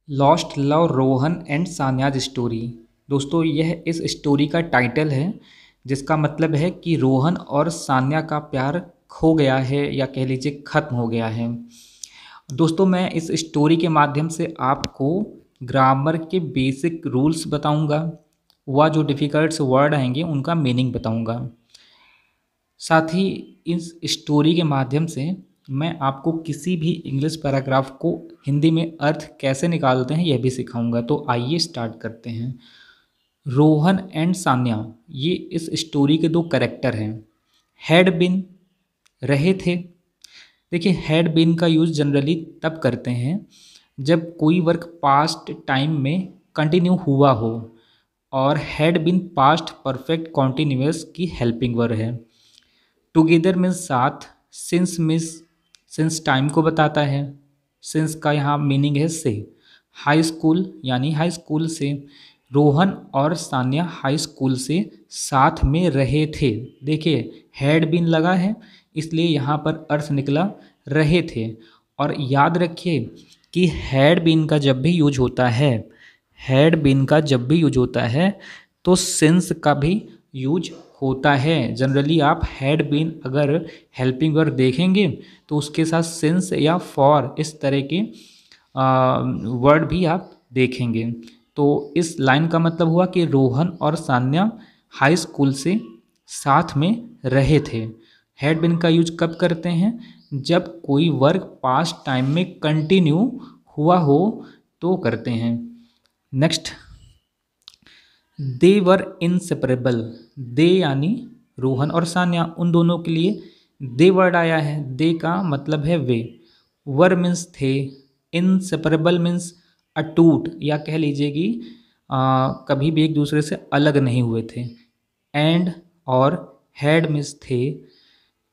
Lost love Rohan and Sanya's story. दोस्तों यह इस स्टोरी का टाइटल है, जिसका मतलब है कि रोहन और सान्या का प्यार खो गया है या कह लीजिए ख़त्म हो गया है। दोस्तों मैं इस स्टोरी के माध्यम से आपको ग्रामर के बेसिक रूल्स बताऊंगा, वह जो डिफ़िकल्ट वर्ड आएंगे उनका मीनिंग बताऊंगा। साथ ही इस स्टोरी के माध्यम से मैं आपको किसी भी इंग्लिश पैराग्राफ को हिंदी में अर्थ कैसे निकालते हैं यह भी सिखाऊंगा। तो आइए स्टार्ट करते हैं। रोहन एंड सान्या ये इस स्टोरी के दो कैरेक्टर हैं। हैड बिन रहे थे। देखिए हैड बिन का यूज़ जनरली तब करते हैं जब कोई वर्क पास्ट टाइम में कंटिन्यू हुआ हो, और had been past perfect continuous की हेल्पिंग वर्ब है। टुगेदर मीन्स साथ, सिंस टाइम को बताता है, सिंस का यहाँ मीनिंग है से। हाई स्कूल यानी हाई स्कूल से, रोहन और सान्या हाई स्कूल से साथ में रहे थे। देखिए हैड बीन लगा है इसलिए यहाँ पर अर्थ निकला रहे थे। और याद रखिए कि हैड बीन का जब भी यूज होता है, हैड बीन का जब भी यूज होता है तो सिंस का भी यूज होता है। जनरली आप हैड बीन अगर हेल्पिंग वर्ब देखेंगे तो उसके साथ सिंस या फॉर इस तरह के वर्ड भी आप देखेंगे। तो इस लाइन का मतलब हुआ कि रोहन और सान्या हाई स्कूल से साथ में रहे थे। हैड बीन का यूज कब करते हैं? जब कोई वर्क पास्ट टाइम में कंटिन्यू हुआ हो तो करते हैं। नेक्स्ट, दे वर इनसेपरेबल। दे यानी रोहन और सान्या, उन दोनों के लिए दे वर्ड आया है। दे का मतलब है वे, वर मीन्स थे, इनसेपरेबल मीन्स अटूट या कह लीजिए कि कभी भी एक दूसरे से अलग नहीं हुए थे। एंड और हैड मीन्स थे,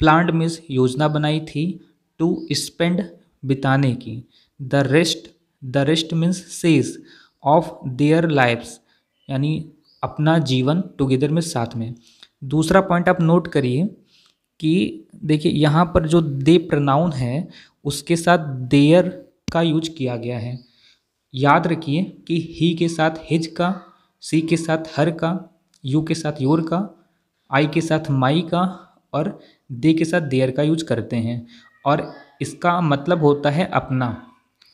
प्लान्ड मीन्स योजना बनाई थी, टू स्पेंड बिताने की, the rest means says of their lives यानी अपना जीवन, टुगेदर में साथ में। दूसरा पॉइंट आप नोट करिए कि देखिए यहाँ पर जो दे प्रोनाउन है उसके साथ देयर का यूज किया गया है। याद रखिए कि ही के साथ हिज का, सी के साथ हर का, यू के साथ योर का, आई के साथ माई का और दे के साथ देयर का यूज करते हैं। और इसका मतलब होता है अपना।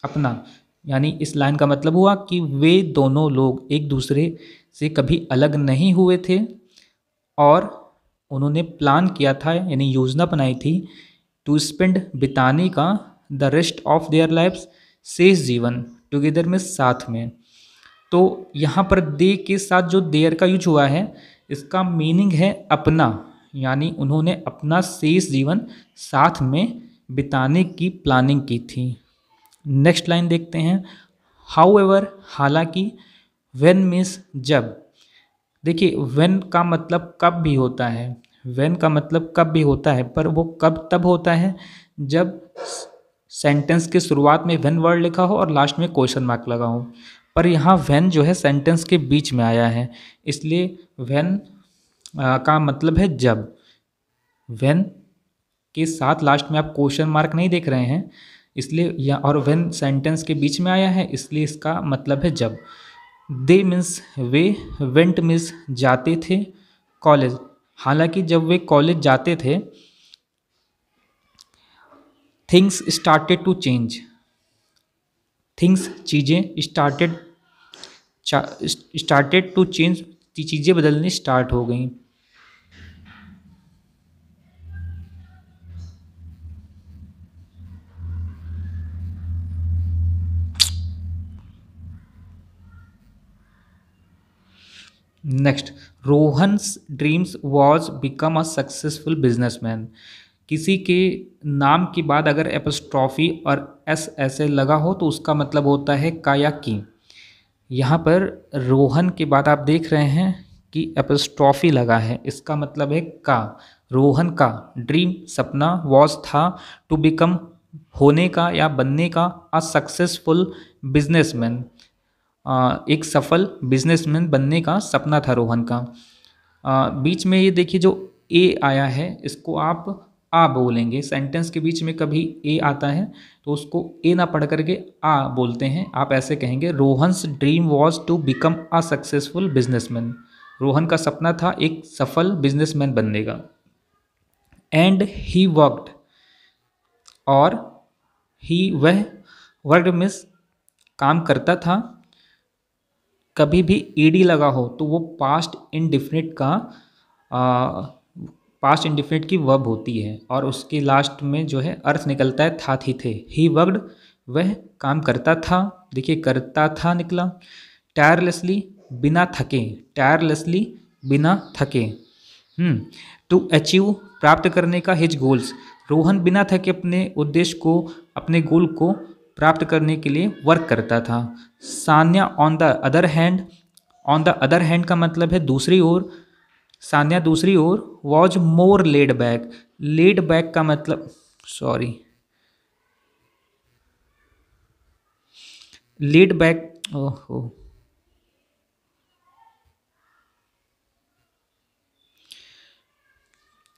अपना यानी इस लाइन का मतलब हुआ कि वे दोनों लोग एक दूसरे से कभी अलग नहीं हुए थे और उन्होंने प्लान किया था यानी योजना बनाई थी टू स्पेंड बिताने का, the rest of their lives शेष जीवन, टुगेदर में साथ में। तो यहाँ पर दे के साथ जो देयर का यूज हुआ है इसका मीनिंग है अपना, यानी उन्होंने अपना शेष जीवन साथ में बिताने की प्लानिंग की थी। नेक्स्ट लाइन देखते हैं। हाउ एवर हालांकि, वेन मीन्स जब। देखिए वेन का मतलब कब भी होता है, वेन का मतलब कब भी होता है, पर वो कब तब होता है जब सेंटेंस के शुरुआत में वेन वर्ड लिखा हो और लास्ट में क्वेश्चन मार्क लगा हो। पर यहाँ वेन जो है सेंटेंस के बीच में आया है, इसलिए वेन का मतलब है जब। वेन के साथ लास्ट में आप क्वेश्चन मार्क नहीं देख रहे हैं इसलिए, या और वेन सेंटेंस के बीच में आया है इसलिए इसका मतलब है जब। दे मीन्स वे, वेंट मीन्स जाते थे कॉलेज। हालांकि जब वे कॉलेज जाते थे, things started to change. Things चीज़ें, स्टार्टेड टू चेंज चीज़ें बदलनी स्टार्ट हो गई। Next, Rohan's dreams was become a successful businessman. किसी के नाम के बाद अगर एपस्ट्रॉफी और एस ऐसे लगा हो तो उसका मतलब होता है का या की। यहाँ पर रोहन के बाद आप देख रहे हैं कि एपस्ट्रॉफी लगा है, इसका मतलब है का। रोहन का ड्रीम सपना, वॉज था, टू बिकम होने का या बनने का, अ सक्सेसफुल बिजनेसमैन एक सफल बिजनेसमैन बनने का सपना था रोहन का। बीच में ये देखिए जो ए आया है इसको आप आ बोलेंगे। सेंटेंस के बीच में कभी ए आता है तो उसको ए ना पढ़ करके आ बोलते हैं। आप ऐसे कहेंगे, Rohan's dream was to become a successful businessman. Rohan का सपना था एक सफल बिजनेसमैन बनने का। एंड ही वर्कड, और ही वह, वर्कड मीन्स काम करता था। कभी भी ईडी लगा हो तो वो पास्ट इंडिफिनिट का पास्ट इंडिफिनिट की वर्ब होती है और उसके लास्ट में जो है अर्थ निकलता है था थी थे। ही वर्कड, वह काम करता था। देखिए करता था निकला। टायरलेसली, बिना थके। टायरलेसली, बिना थके। टू अचीव, प्राप्त करने का। हिज गोल्स, रोहन बिना थके अपने उद्देश्य को, अपने गोल को प्राप्त करने के लिए वर्क करता था। Sanya on the other hand, on the other hand का मतलब है दूसरी ओर। सान्या दूसरी ओर was more laid back. Laid back का मतलब, सॉरी, लेड बैक, ओहो,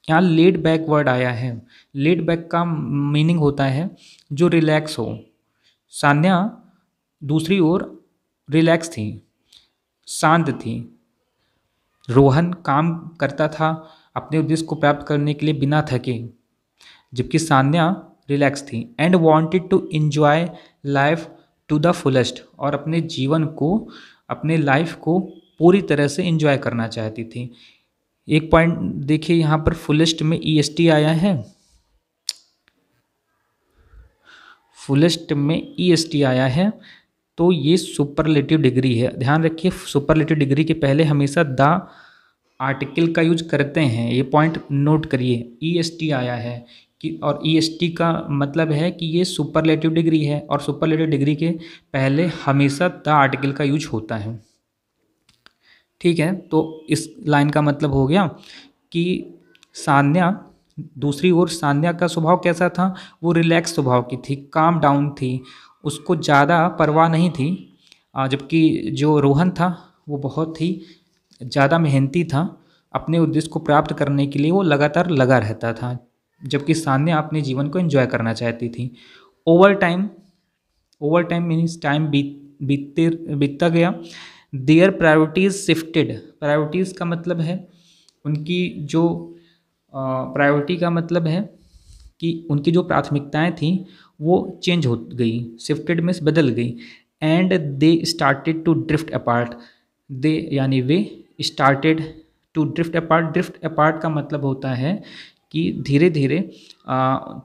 यहाँ लेड बैक वर्ड आया है। लेड बैक का मीनिंग होता है जो रिलैक्स हो। सान्या दूसरी ओर रिलैक्स थी, शांत थी। रोहन काम करता था अपने उद्देश्य को प्राप्त करने के लिए बिना थके, जबकि सान्या रिलैक्स थी। And wanted to enjoy life to the fullest, और अपने जीवन को, अपने लाइफ को पूरी तरह से एंजॉय करना चाहती थी। एक पॉइंट देखिए यहाँ पर, फुलेस्ट में ईएसटी आया है। फुलेस्ट में ईएसटी आया है तो ये सुपरलेटिव डिग्री है। ध्यान रखिए, सुपरलेटिव डिग्री के पहले हमेशा द आर्टिकल का यूज करते हैं। ये पॉइंट नोट करिए, ईएसटी आया है कि, और ईएसटी का मतलब है कि ये सुपरलेटिव डिग्री है और सुपरलेटिव डिग्री के पहले हमेशा द आर्टिकल का यूज होता है। ठीक है, तो इस लाइन का मतलब हो गया कि सान्या दूसरी ओर, सान्या का स्वभाव कैसा था, वो रिलैक्स स्वभाव की थी, काम डाउन थी, उसको ज़्यादा परवाह नहीं थी। जबकि जो रोहन था वो बहुत ही ज़्यादा मेहनती था, अपने उद्देश्य को प्राप्त करने के लिए वो लगातार लगा रहता था, जबकि सान्या अपने जीवन को एंजॉय करना चाहती थी। Over time, over time means time बीतता गया। देयर प्रायोरिटीज़ शिफ्टेड, प्रायोरिटीज़ का मतलब है उनकी जो प्रायोरिटी का मतलब है कि उनकी जो प्राथमिकताएं थीं वो चेंज हो गई। शिफ्टेड मीन्स बदल गई। And they started to drift apart, they यानी वे, started to drift apart. Drift apart का मतलब होता है कि धीरे धीरे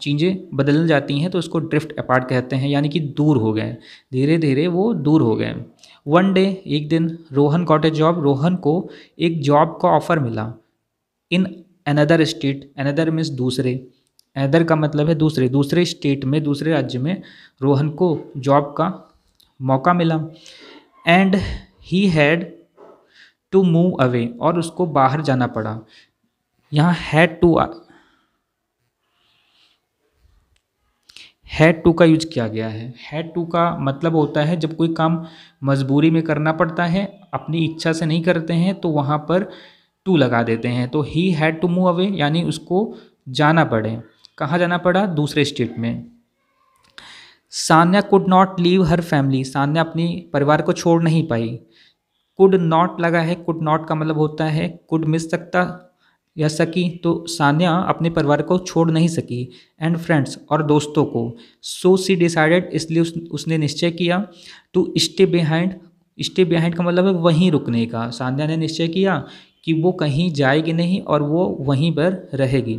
चीज़ें बदल जाती हैं तो उसको ड्रिफ्ट अपार्ट कहते हैं, यानी कि दूर हो गए, धीरे धीरे वो दूर हो गए। वन डे, एक दिन, Rohan got a job, Rohan को एक जॉब का ऑफर मिला। In another state, another means दूसरे, अनदर का मतलब है दूसरे, दूसरे स्टेट में, दूसरे राज्य में रोहन को जॉब का मौका मिला। And he had to move away, और उसको बाहर जाना पड़ा। यहाँ हैड टू का यूज किया गया है। हैड टू का मतलब होता है जब कोई काम मजबूरी में करना पड़ता है, अपनी इच्छा से नहीं करते हैं तो वहाँ पर टू लगा देते हैं। तो he had to move away यानी उसको जाना पड़े। कहाँ जाना पड़ा? दूसरे स्टेट में। Sanya could not leave her family, Sanya अपनी परिवार को छोड़ नहीं पाई। कुड नॉट लगा है, कुड नॉट का मतलब होता है कुड मिस सकता या सकी, तो सान्या अपने परिवार को छोड़ नहीं सकी। एंड फ्रेंड्स, और दोस्तों को। सो सी डिसाइडेड, इसलिए उसने निश्चय किया। To stay behind, stay behind का मतलब है वहीं रुकने का। सान्या ने निश्चय किया कि वो कहीं जाएगी नहीं और वो वहीं पर रहेगी।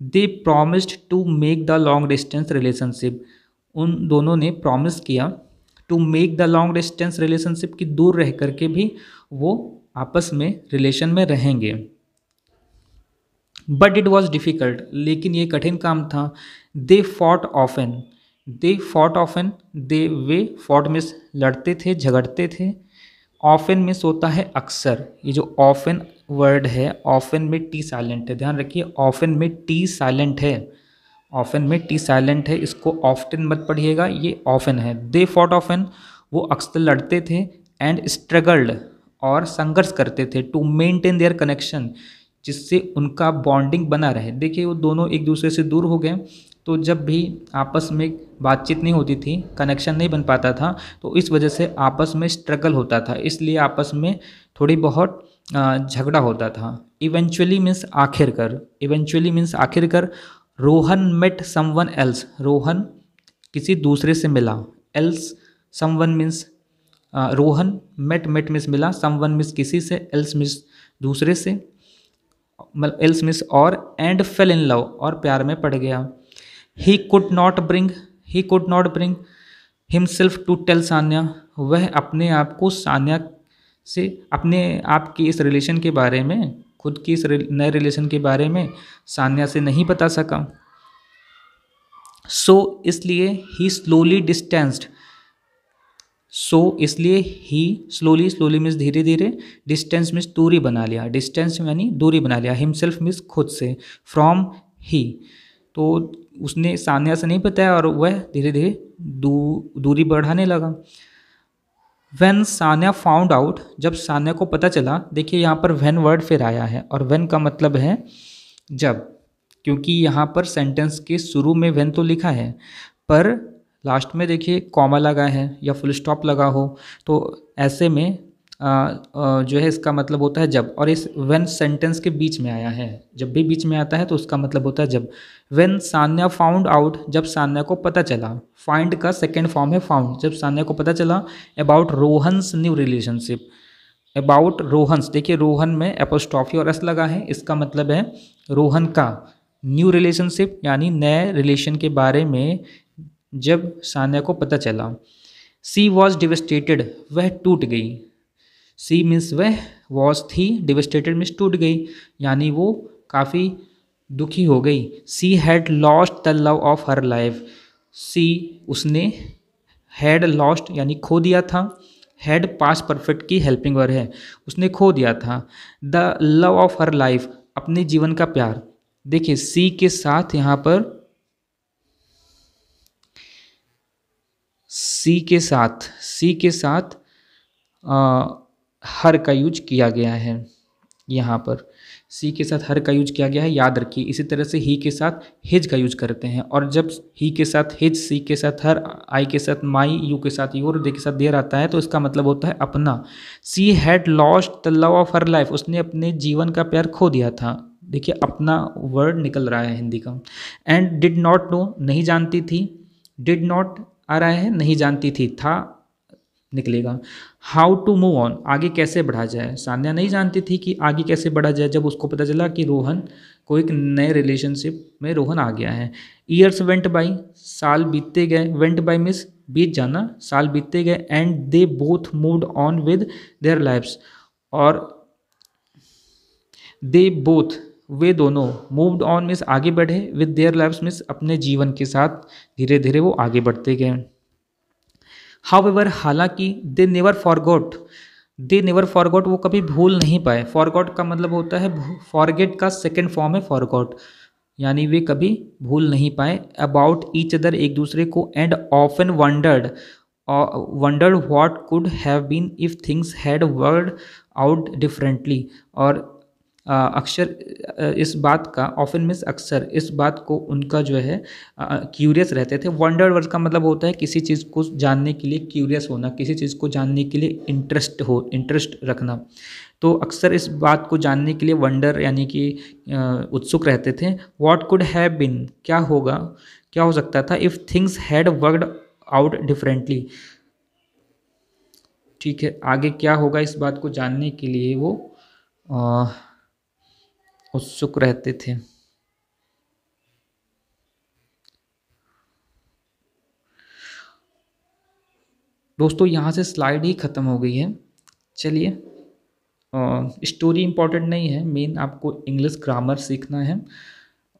They promised to make the long distance relationship, उन दोनों ने प्रॉमिस किया to make the long distance relationship, की दूर रह करके भी वो आपस में रिलेशन में रहेंगे। बट इट वॉज डिफ़िकल्ट, लेकिन ये कठिन काम था। They fought often, they fought often, they way, fought means लड़ते थे, झगड़ते थे। ऑफन मीन्स होता है अक्सर। ये जो ऑफन वर्ड है, ऑफन में टी साइलेंट है, ध्यान रखिए, ऑफन में टी साइलेंट है, ऑफन में टी साइलेंट है, इसको ऑफ्टन मत पढ़िएगा, ये ऑफन है। दे फॉट ऑफन, वो अक्सर लड़ते थे। एंड स्ट्रगल्ड, और संघर्ष करते थे। टू मेंटेन देयर कनेक्शन, जिससे उनका बॉन्डिंग बना रहे। देखिए वो दोनों एक दूसरे से दूर हो गए, तो जब भी आपस में बातचीत नहीं होती थी, कनेक्शन नहीं बन पाता था, तो इस वजह से आपस में स्ट्रगल होता था, इसलिए आपस में थोड़ी बहुत झगड़ा होता था। इवेंचुअली मीन्स आखिरकार, इवेंचुअली मीन्स आखिरकार Rohan met someone else, Rohan किसी दूसरे से मिला, else someone means Rohan met means मिला, समवन मीन्स किसी से, एल्स मीन्स दूसरे से, मतलब एल्स मीन्स और, एंड फेल इन लव और प्यार में पड़ गया। He could not bring himself to tell Sanya, वह अपने आप को सान्या से अपने आप की इस रिलेशन के बारे में, खुद की इस नए रिलेशन के बारे में सान्या से नहीं बता सका। सो इसलिए ही स्लोली डिस्टेंस्ड, सो इसलिए ही स्लोली मीन्स धीरे धीरे, डिस्टेंस मीन्स दूरी बना लिया, डिस्टेंस यानी दूरी बना लिया, हिमसेल्फ मीन्स खुद से, फ्रॉम ही, तो उसने सान्या से नहीं बताया और वह धीरे धीरे दूरी बढ़ाने लगा। व्हेन सान्या फाउंड आउट, जब सान्या को पता चला, देखिए यहाँ पर व्हेन वर्ड फिर आया है और व्हेन का मतलब है जब, क्योंकि यहाँ पर सेंटेंस के शुरू में व्हेन तो लिखा है पर लास्ट में देखिए कॉमा लगा है या फुल स्टॉप लगा हो, तो ऐसे में जो है इसका मतलब होता है जब, और इस व्हेन सेंटेंस के बीच में आया है, जब भी बीच में आता है तो उसका मतलब होता है जब। व्हेन सान्या फाउंड आउट, जब सान्या को पता चला, फाइंड का सेकेंड फॉर्म है फाउंड, जब सान्या को पता चला about Rohan's new relationship, about Rohan's, देखिए रोहन में एपोस्ट्रॉफी और एस लगा है, इसका मतलब है रोहन का न्यू रिलेशनशिप यानी नए रिलेशन के बारे में जब सान्या को पता चला। सी वॉज डिवेस्टेटेड, वह टूट गई, सी मीन्स वह, वॉज थी, डिवेस्टेटेड मीन्स टूट गई, यानी वो काफ़ी दुखी हो गई। She had lost the love of her life, she उसने, हैड लॉस्ट यानी खो दिया था, हैड पास्ट परफेक्ट की हेल्पिंग वर्ब है, उसने खो दिया था, the love of her life अपने जीवन का प्यार। देखिए सी के साथ यहाँ पर, सी के साथ हर का यूज किया गया है, यहाँ पर सी के साथ हर का यूज किया गया है, याद रखिए। इसी तरह से ही के साथ हिज का यूज करते हैं, और जब ही के साथ हिज, सी के साथ हर, आई के साथ माई, यू के साथ योर, दे के साथ देर आता है, तो इसका मतलब होता है अपना। सी had lost the love of her life, उसने अपने जीवन का प्यार खो दिया था। देखिए अपना वर्ड निकल रहा है हिंदी का। एंड डिड नॉट नो, नहीं जानती थी, डिड नॉट आ रहा है, नहीं जानती थी, था निकलेगा। हाउ टू मूव ऑन, आगे कैसे बढ़ा जाए, सान्या नहीं जानती थी कि आगे कैसे बढ़ा जाए, जब उसको पता चला कि रोहन को एक नए रिलेशनशिप में रोहन आ गया है। ईयर्स वेंट बाई, साल बीतते गए, वेंट बाई मीन्स बीत जाना, साल बीतते गए, and they both moved on with their lives, और दे बोथ, वे दोनों, मूव्ड ऑन मीन्स आगे बढ़े, विद देयर लाइफ्स मीन्स अपने जीवन के साथ धीरे धीरे वो आगे बढ़ते गए। हाउएवर, हालांकि, they never forgot, they never forgot वो कभी भूल नहीं पाए, फॉरगॉट का मतलब होता है, फॉरगेट का सेकेंड फॉर्म है फॉरगॉट, यानी वे कभी भूल नहीं पाए, अबाउट ईच अदर एक दूसरे को, and often wondered what could have been if things had worked out differently, और अक्सर इस बात का, ऑफन मीन्स अक्सर, इस बात को उनका जो है क्यूरियस रहते थे। वंडर वर्ड का मतलब होता है किसी चीज़ को जानने के लिए क्यूरियस होना, किसी चीज़ को जानने के लिए इंटरेस्ट रखना, तो अक्सर इस बात को जानने के लिए वंडर यानी कि उत्सुक रहते थे। व्हाट कुड हैव बीन, क्या होगा, क्या हो सकता था, if things had worked out differently, ठीक है, आगे क्या होगा इस बात को जानने के लिए वो उत्सुक रहते थे। दोस्तों यहाँ से स्लाइड ही ख़त्म हो गई है। चलिए, स्टोरी इम्पॉर्टेंट नहीं है, मेन आपको इंग्लिश ग्रामर सीखना है,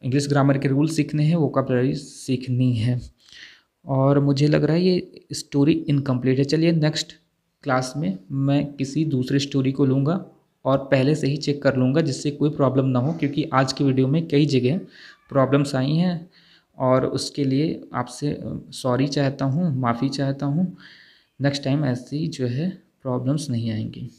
इंग्लिश ग्रामर के रूल सीखने हैं, वोकैबुलरी सीखनी है, और मुझे लग रहा है ये स्टोरी इनकम्प्लीट है। चलिए नेक्स्ट क्लास में मैं किसी दूसरे स्टोरी को लूँगा और पहले से ही चेक कर लूँगा जिससे कोई प्रॉब्लम ना हो, क्योंकि आज की वीडियो में कई जगह प्रॉब्लम्स आई हैं और उसके लिए आपसे सॉरी चाहता हूँ, माफ़ी चाहता हूँ। नेक्स्ट टाइम ऐसी जो है प्रॉब्लम्स नहीं आएंगी।